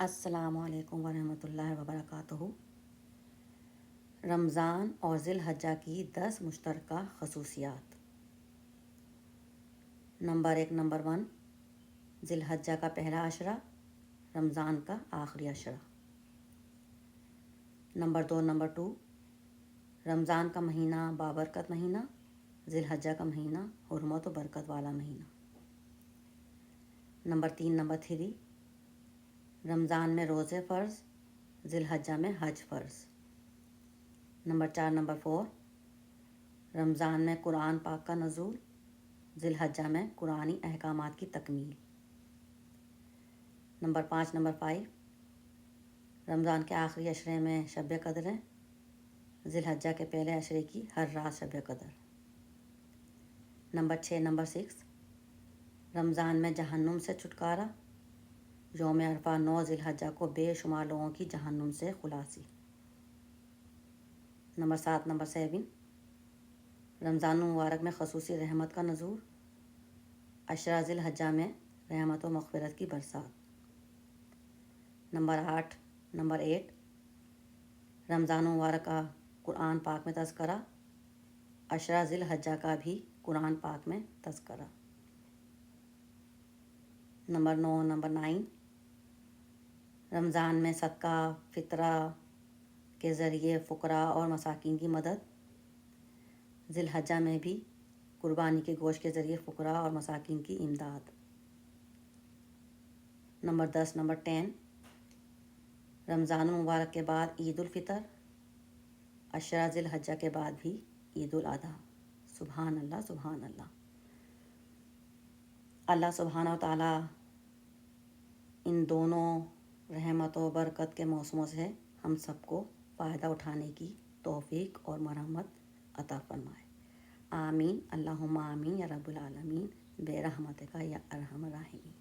السلام علیکم ورحمۃ اللہ وبرکاتہ۔ رمضان اور ذی الحجہ کی 10 مشترکہ خصوصیات۔ نمبر 1 ذی الحجہ کا پہلا عشرہ، رمضان کا آخری عشرہ۔ نمبر 2 رمضان کا مہینہ بابرکت مہینہ، ذی الحجہ کا مہینہ حرمت و برکت والا مہینہ۔ نمبر 3 رمضان میں روزے فرض، ذی الحجہ میں حج فرض۔ نمبر 4 رمضان میں قرآن پاک کا نزول، ذی الحجہ میں قرآنی احکامات کی تکمیل۔ نمبر 5 رمضان کے آخری عشرے میں شب قدر ہے، ذی الحجہ کے پہلے عشرے کی ہر رات شب قدر۔ نمبر 6 رمضان میں جہنم سے چھٹکارا، یوم عرفہ 9 ذی الحجہ کو بے شمار لوگوں کی جہنم سے خلاصی۔ نمبر 7 رمضان المبارک میں خصوصی رحمت کا نزول، عشرہ ذی الحجہ میں رحمت و مغفرت کی برسات۔ نمبر 8 رمضان المبارک کا قرآن پاک میں تذکرہ، عشرہ ذی الحجہ کا بھی قرآن پاک میں تذکرہ۔ نمبر 9 رمضان میں صدقہ فطرہ کے ذریعے فقراء اور مساکین کی مدد، ذی الحجہ میں بھی قربانی کے گوشت کے ذریعے فقراء اور مساکین کی امداد۔ نمبر 10 رمضان المبارک کے بعد عید الفطر، عشرہ ذی الحجہ کے بعد بھی عید الاضحیٰ۔ سبحان اللہ سبحان اللہ۔ اللہ سبحانہ و تعالیٰ ان دونوں رحمت و برکت کے موسموں سے ہم سب کو فائدہ اٹھانے کی توفیق اور مرحمت عطا فرمائے۔ آمین، اللہم آمین یا رب العالمین، برحمتک یا ارحم الراحمین۔